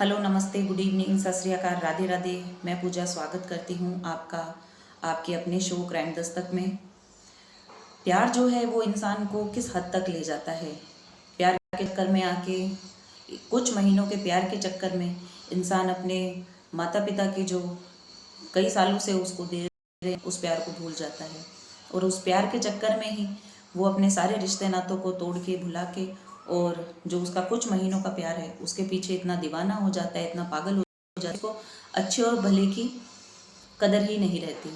Hello, नमस्ते, good evening, सत श्री अकाल, राधे राधे। मैं पूजा स्वागत करती हूँ आपका आपके अपने शो क्राइम दस्तक में। प्यार जो है वो इंसान को किस हद तक ले जाता है। प्यार के चक्कर में आके, कुछ महीनों के प्यार के चक्कर में इंसान अपने माता पिता की जो कई सालों से उसको दे रहे उस प्यार को भूल जाता है। और उस प्यार के चक्कर में ही वो अपने सारे रिश्ते नातों को तोड़ के भुला के, और जो उसका कुछ महीनों का प्यार है उसके पीछे इतना दीवाना हो जाता है, इतना पागल हो जाता है, उसको अच्छे और भले की कदर ही नहीं रहती।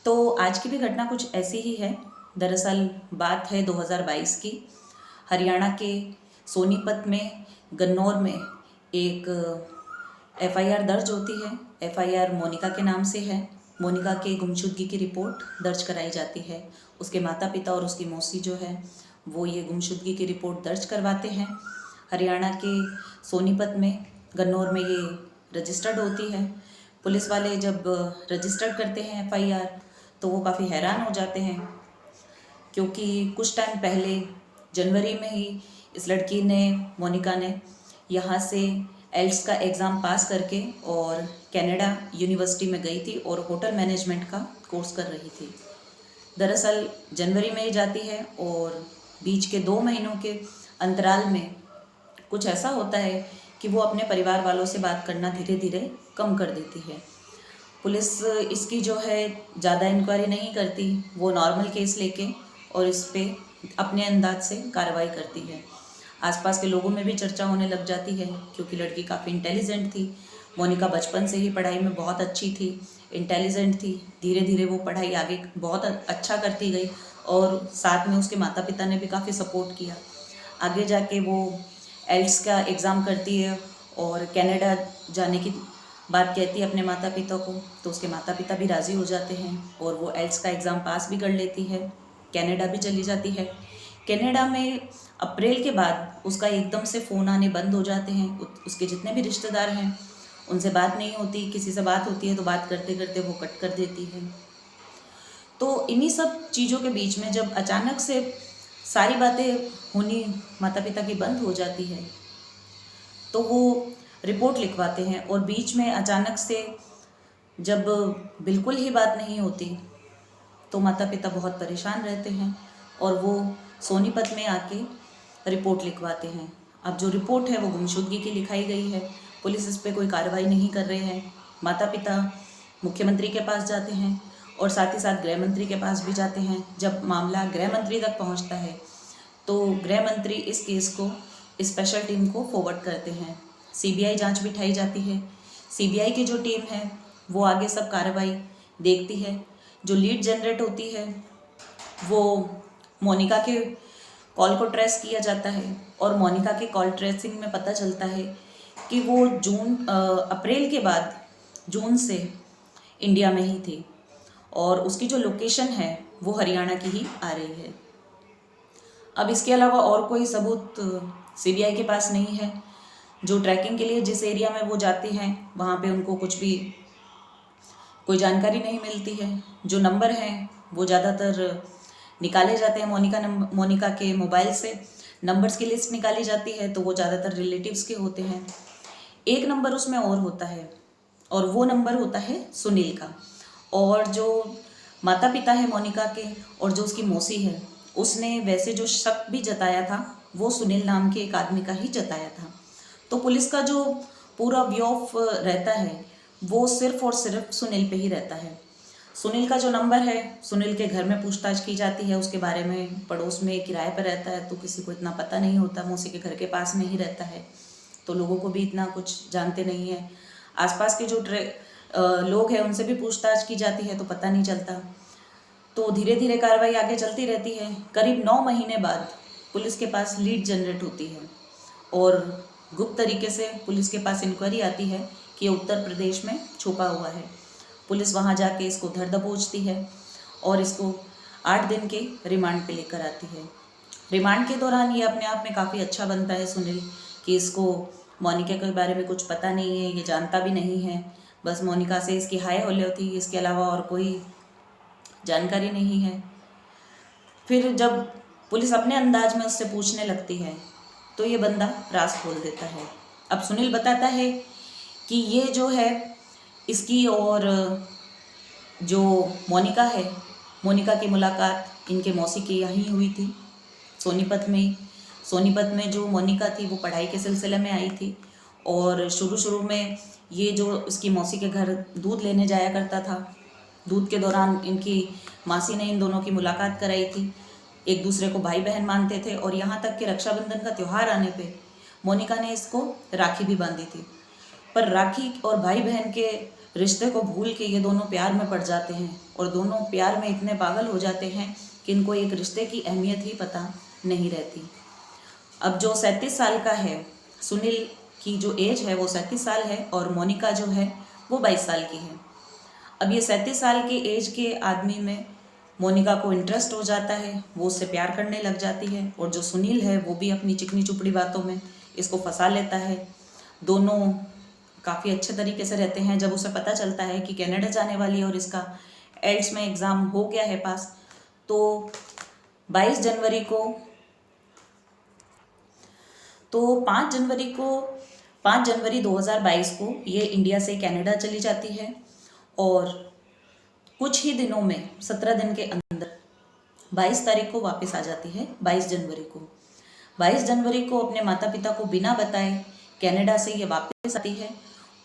तो आज की भी घटना कुछ ऐसी ही है। दरअसल बात है 2022 की। हरियाणा के सोनीपत में, गन्नौर में एक एफआईआर दर्ज होती है। एफआईआर मोनिका के नाम से है। मोनिका के गुमशुदगी की रिपोर्ट दर्ज कराई जाती है। उसके माता पिता और उसकी मौसी जो है वो ये गुमशुदगी की रिपोर्ट दर्ज करवाते हैं। हरियाणा के सोनीपत में, गन्नौर में ये रजिस्टर्ड होती है। पुलिस वाले जब रजिस्टर्ड करते हैं एफआईआर तो वो काफ़ी हैरान हो जाते हैं, क्योंकि कुछ टाइम पहले जनवरी में ही इस लड़की ने, मोनिका ने, यहाँ से एल्ट्स का एग्ज़ाम पास करके और कनाडा यूनिवर्सिटी में गई थी और होटल मैनेजमेंट का कोर्स कर रही थी। दरअसल जनवरी में ही जाती है और बीच के 2 महीनों के अंतराल में कुछ ऐसा होता है कि वो अपने परिवार वालों से बात करना धीरे धीरे कम कर देती है। पुलिस इसकी जो है ज़्यादा इंक्वायरी नहीं करती, वो नॉर्मल केस लेके और इस पे अपने अंदाज से कार्रवाई करती है। आसपास के लोगों में भी चर्चा होने लग जाती है, क्योंकि लड़की काफ़ी इंटेलिजेंट थी। मोनिका बचपन से ही पढ़ाई में बहुत अच्छी थी, इंटेलिजेंट थी। धीरे धीरे वो पढ़ाई आगे बहुत अच्छा करती गई और साथ में उसके माता पिता ने भी काफ़ी सपोर्ट किया। आगे जाके वो एल्ट्स का एग्ज़ाम करती है और कनाडा जाने की बात कहती है अपने माता पिता को, तो उसके माता पिता भी राज़ी हो जाते हैं और वो एल्ट्स का एग्ज़ाम पास भी कर लेती है। कनाडा भी चली जाती है। कनाडा में अप्रैल के बाद उसका एकदम से फ़ोन आने बंद हो जाते हैं। उसके जितने भी रिश्तेदार हैं उनसे बात नहीं होती, किसी से बात होती है तो बात करते करते वो कट कर देती है। तो इन्हीं सब चीज़ों के बीच में जब अचानक से सारी बातें होनी माता पिता की बंद हो जाती है तो वो रिपोर्ट लिखवाते हैं, और बीच में अचानक से जब बिल्कुल ही बात नहीं होती तो माता पिता बहुत परेशान रहते हैं और वो सोनीपत में आके रिपोर्ट लिखवाते हैं। अब जो रिपोर्ट है वो गुमशुदगी की लिखाई गई है। पुलिस इस पर कोई कार्रवाई नहीं कर रहे हैं। माता पिता मुख्यमंत्री के पास जाते हैं और साथ ही साथ गृह मंत्री के पास भी जाते हैं। जब मामला गृह मंत्री तक पहुंचता है तो गृह मंत्री इस केस को स्पेशल टीम को फॉरवर्ड करते हैं। सीबीआई जांच बिठाई जाती है। सीबीआई की जो टीम है वो आगे सब कार्रवाई देखती है। जो लीड जनरेट होती है वो मोनिका के कॉल को ट्रेस किया जाता है और मोनिका के कॉल ट्रेसिंग में पता चलता है कि वो अप्रैल के बाद जून से इंडिया में ही थी और उसकी जो लोकेशन है वो हरियाणा की ही आ रही है। अब इसके अलावा और कोई सबूत सीबीआई के पास नहीं है। जो ट्रैकिंग के लिए जिस एरिया में वो जाते हैं वहाँ पे उनको कुछ भी कोई जानकारी नहीं मिलती है। जो नंबर हैं वो ज़्यादातर निकाले जाते हैं मोनिका के मोबाइल से। नंबर्स की लिस्ट निकाली जाती है तो वो ज़्यादातर रिलेटिव्स के होते हैं। एक नंबर उसमें और होता है और वो नंबर होता है सुनील का। और जो माता पिता है मोनिका के और जो उसकी मौसी है, उसने वैसे जो शक भी जताया था वो सुनील नाम के एक आदमी का ही जताया था। तो पुलिस का जो पूरा व्यू ऑफ रहता है वो सिर्फ और सिर्फ सुनील पे ही रहता है। सुनील का जो नंबर है, सुनील के घर में पूछताछ की जाती है उसके बारे में। पड़ोस में किराए पर रहता है तो किसी को इतना पता नहीं होता, मौसी के घर के पास में ही रहता है तो लोगों को भी इतना कुछ जानते नहीं है। आसपास के जो लोग हैं उनसे भी पूछताछ की जाती है तो पता नहीं चलता। तो धीरे धीरे कार्रवाई आगे चलती रहती है। करीब 9 महीने बाद पुलिस के पास लीड जनरेट होती है और गुप्त तरीके से पुलिस के पास इंक्वायरी आती है कि उत्तर प्रदेश में छुपा हुआ है। पुलिस वहाँ जाके इसको धर दबोचती है और इसको 8 दिन के रिमांड पे लेकर आती है। रिमांड के दौरान ये अपने आप में काफ़ी अच्छा बनता है सुनील, कि इसको मोनिका के बारे में कुछ पता नहीं है, ये जानता भी नहीं है। बस मोनिका से इसकी हाय होले थी, इसके अलावा और कोई जानकारी नहीं है। फिर जब पुलिस अपने अंदाज में उससे पूछने लगती है तो ये बंदा राज खोल देता है। अब सुनील बताता है कि ये जो है इसकी और जो मोनिका है, मोनिका की मुलाकात इनके मौसी के यहीं हुई थी, सोनीपत में ही। सोनीपत में जो मोनिका थी वो पढ़ाई के सिलसिले में आई थी और शुरू शुरू में ये जो इसकी मौसी के घर दूध लेने जाया करता था, दूध के दौरान इनकी मासी ने इन दोनों की मुलाकात कराई थी। एक दूसरे को भाई बहन मानते थे और यहाँ तक कि रक्षाबंधन का त्यौहार आने पे मोनिका ने इसको राखी भी बांधी थी। पर राखी और भाई बहन के रिश्ते को भूल के ये दोनों प्यार में पड़ जाते हैं और दोनों प्यार में इतने पागल हो जाते हैं कि इनको एक रिश्ते की अहमियत ही पता नहीं रहती। अब जो 37 साल का है, सुनील की जो एज है वो 37 साल है और मोनिका जो है वो 22 साल की है। अब ये 37 साल के एज के आदमी में मोनिका को इंटरेस्ट हो जाता है, वो उससे प्यार करने लग जाती है और जो सुनील है वो भी अपनी चिकनी चुपड़ी बातों में इसको फंसा लेता है। दोनों काफ़ी अच्छे तरीके से रहते हैं। जब उसे पता चलता है कि कनाडा जाने वाली है और इसका एड्स में एग्ज़ाम हो गया है पास, तो 22 जनवरी को तो 5 जनवरी 2022 को ये इंडिया से कनाडा चली जाती है और कुछ ही दिनों में 17 दिन के अंदर 22 तारीख को वापस आ जाती है। 22 जनवरी को अपने माता पिता को बिना बताए कनाडा से ये वापस आती है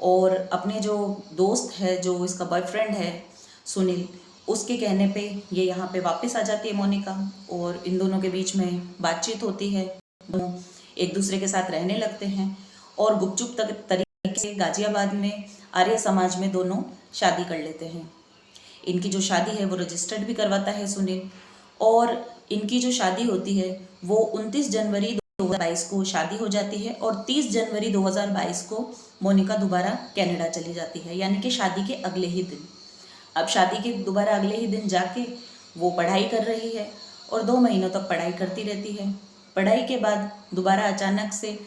और अपने जो दोस्त है, जो इसका बॉयफ्रेंड है सुनील, उसके कहने पे ये यहाँ पे वापस आ जाती है मोनिका और इन दोनों के बीच में बातचीत होती है। दोनों एक दूसरे के साथ रहने लगते हैं और गुपचुप तरीके से गाजियाबाद में आर्य समाज में दोनों शादी कर लेते हैं। इनकी जो शादी है वो रजिस्टर्ड भी करवाता है सुनील और इनकी जो शादी होती है वो 29 जनवरी 2022 को शादी हो जाती है और 30 जनवरी 2022 को मोनिका दोबारा कनाडा चली जाती है, यानी कि शादी के अगले ही दिन। अब शादी के दोबारा अगले ही दिन जाके वो पढ़ाई कर रही है और 2 महीनों तक पढ़ाई करती रहती है। पढ़ाई के बाद दोबारा अचानक से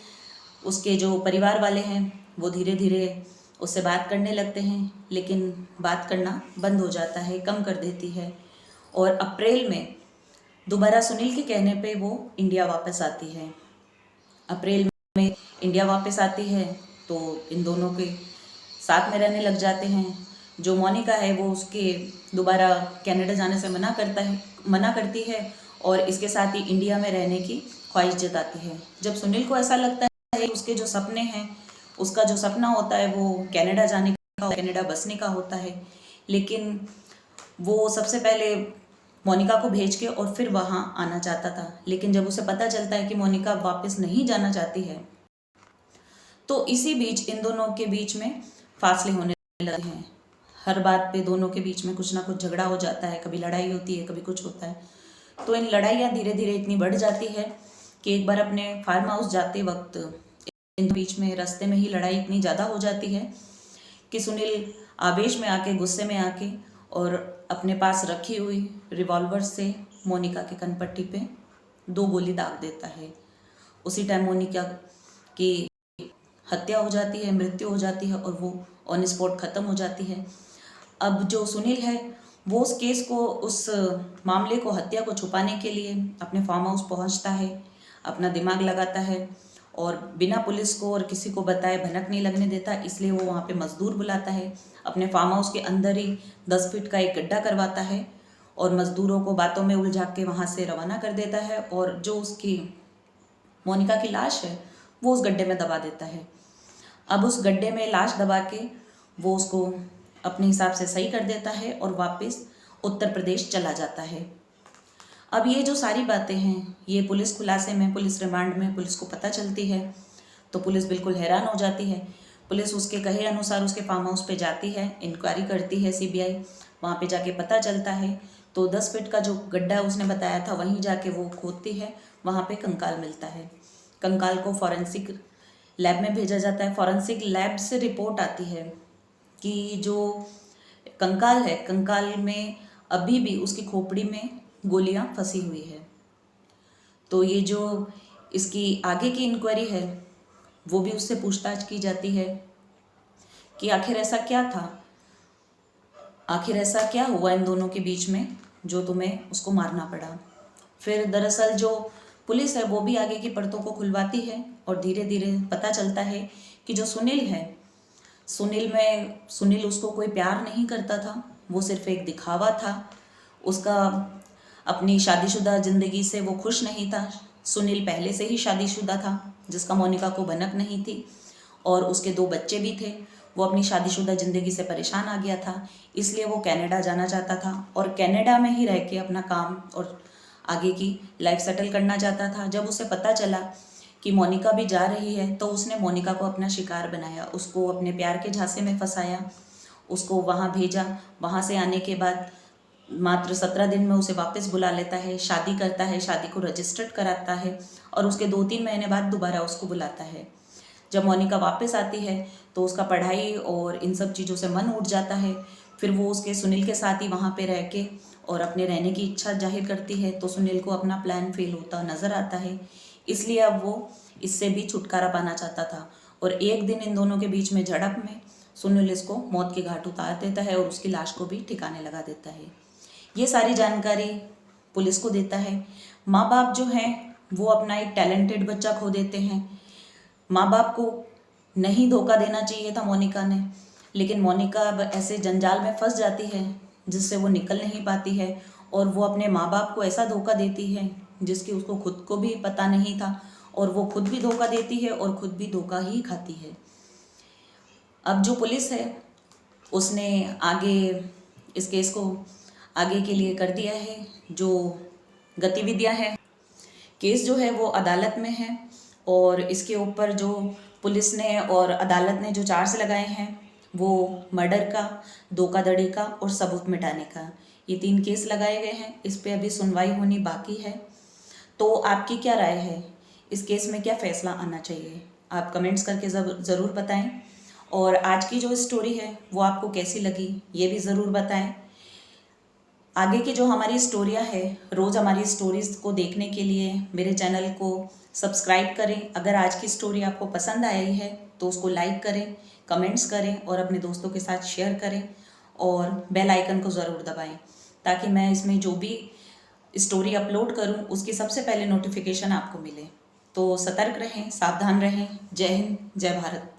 उसके जो परिवार वाले हैं वो धीरे धीरे उससे बात करने लगते हैं, लेकिन बात करना बंद हो जाता है, कम कर देती है और अप्रैल में दोबारा सुनील के कहने पे वो इंडिया वापस आती है। अप्रैल में इंडिया वापस आती है तो इन दोनों के साथ में रहने लग जाते हैं। जो मोनिका है वो उसके दोबारा कनाडा जाने से मना करती है और इसके साथ ही इंडिया में रहने की ख्वाहिश जताती है। जब सुनील को ऐसा लगता है उसके जो सपने हैं, उसका जो सपना होता है वो कनाडा जाने का, कनाडा बसने का होता है, लेकिन वो सबसे पहले मोनिका को भेज के और फिर वहाँ आना चाहता था। लेकिन जब उसे पता चलता है कि मोनिका वापस नहीं जाना चाहती है तो इसी बीच इन दोनों के बीच में फासले होने लगते हैं। हर बात पे दोनों के बीच में कुछ ना कुछ झगड़ा हो जाता है, कभी लड़ाई होती है, कभी कुछ होता है। तो इन लड़ाइयाँ धीरे धीरे इतनी बढ़ जाती है कि एक बार अपने फार्म हाउस जाते वक्त इन बीच में रास्ते में ही लड़ाई इतनी ज़्यादा हो जाती है कि सुनील आवेश में आके, गुस्से में आके और अपने पास रखी हुई रिवॉल्वर से मोनिका के कनपट्टी पे 2 गोली दाग देता है। उसी टाइम मोनिका की हत्या हो जाती है, मृत्यु हो जाती है और वो ऑन स्पॉट ख़त्म हो जाती है। अब जो सुनील है वो उस केस को, उस मामले को, हत्या को छुपाने के लिए अपने फार्म हाउस पहुंचता है, अपना दिमाग लगाता है और बिना पुलिस को और किसी को बताए, भनक नहीं लगने देता, इसलिए वो वहाँ पे मज़दूर बुलाता है। अपने फार्म हाउस के अंदर ही 10 फीट का एक गड्ढा करवाता है और मज़दूरों को बातों में उलझा के वहाँ से रवाना कर देता है और जो उसकी मोनिका की लाश है वो उस गड्ढे में दबा देता है। अब उस गड्ढे में लाश दबा के वो उसको अपने हिसाब से सही कर देता है और वापस उत्तर प्रदेश चला जाता है। अब ये जो सारी बातें हैं ये पुलिस खुलासे में, पुलिस रिमांड में पुलिस को पता चलती है तो पुलिस बिल्कुल हैरान हो जाती है। पुलिस उसके कहे अनुसार उसके फार्म हाउस पे जाती है, इंक्वायरी करती है सीबीआई। वहाँ पे जाके पता चलता है तो 10 फीट का जो गड्ढा उसने बताया था वहीं जाके वो खोदती है, वहाँ पे कंकाल मिलता है। कंकाल को फॉरेंसिक लैब में भेजा जाता है। फॉरेंसिक लैब से रिपोर्ट आती है कि जो कंकाल है, कंकाल में अभी भी उसकी खोपड़ी में गोलियां फंसी हुई है। तो ये जो इसकी आगे की इंक्वायरी है वो भी उससे पूछताछ की जाती है कि आखिर ऐसा क्या था, आखिर ऐसा क्या हुआ इन दोनों के बीच में जो तुम्हें उसको मारना पड़ा। फिर दरअसल जो पुलिस है वो भी आगे की परतों को खुलवाती है और धीरे धीरे पता चलता है कि जो सुनील है, सुनील उसको कोई प्यार नहीं करता था, वो सिर्फ एक दिखावा था। उसका अपनी शादीशुदा ज़िंदगी से वो खुश नहीं था। सुनील पहले से ही शादीशुदा था, जिसका मोनिका को भनक नहीं थी, और उसके 2 बच्चे भी थे। वो अपनी शादीशुदा ज़िंदगी से परेशान आ गया था, इसलिए वो कनाडा जाना चाहता था और कनाडा में ही रह के अपना काम और आगे की लाइफ सेटल करना चाहता था। जब उसे पता चला कि मोनिका भी जा रही है तो उसने मोनिका को अपना शिकार बनाया, उसको अपने प्यार के झांसे में फंसाया, उसको वहाँ भेजा। वहाँ से आने के बाद मात्र 17 दिन में उसे वापस बुला लेता है, शादी करता है, शादी को रजिस्टर्ड कराता है और उसके 2-3 महीने बाद दोबारा उसको बुलाता है। जब मोनिका वापस आती है तो उसका पढ़ाई और इन सब चीज़ों से मन उठ जाता है। फिर वो उसके सुनील के साथ ही वहाँ पे रह के और अपने रहने की इच्छा जाहिर करती है, तो सुनील को अपना प्लान फेल होता नज़र आता है। इसलिए अब वो इससे भी छुटकारा पाना चाहता था और एक दिन इन दोनों के बीच में झड़प में सुनील इसको मौत के घाट उतार देता है और उसकी लाश को भी ठिकाने लगा देता है। ये सारी जानकारी पुलिस को देता है। माँ बाप जो हैं वो अपना एक टैलेंटेड बच्चा खो देते हैं। माँ बाप को नहीं धोखा देना चाहिए था मोनिका ने, लेकिन मोनिका अब ऐसे जंजाल में फंस जाती है जिससे वो निकल नहीं पाती है और वो अपने माँ बाप को ऐसा धोखा देती है जिसकी उसको खुद को भी पता नहीं था, और वो खुद भी धोखा देती है और खुद भी धोखा ही खाती है। अब जो पुलिस है उसने आगे इस केस को आगे के लिए कर दिया है। जो गतिविधियां हैं, केस जो है वो अदालत में है और इसके ऊपर जो पुलिस ने और अदालत ने जो चार्ज लगाए हैं वो मर्डर का, धोखाधड़ी का और सबूत मिटाने का, ये 3 केस लगाए गए हैं। इस पे अभी सुनवाई होनी बाकी है। तो आपकी क्या राय है, इस केस में क्या फ़ैसला आना चाहिए? आप कमेंट्स करके ज़रूर बताएं। और आज की जो स्टोरी है वो आपको कैसी लगी ये भी ज़रूर बताएं। आगे की जो हमारी स्टोरियाँ है, रोज़ हमारी स्टोरीज़ को देखने के लिए मेरे चैनल को सब्सक्राइब करें। अगर आज की स्टोरी आपको पसंद आई है तो उसको लाइक करें, कमेंट्स करें और अपने दोस्तों के साथ शेयर करें और बेल आइकन को ज़रूर दबाएं ताकि मैं इसमें जो भी स्टोरी अपलोड करूं उसकी सबसे पहले नोटिफिकेशन आपको मिले। तो सतर्क रहें, सावधान रहें। जय हिंद, जय भारत।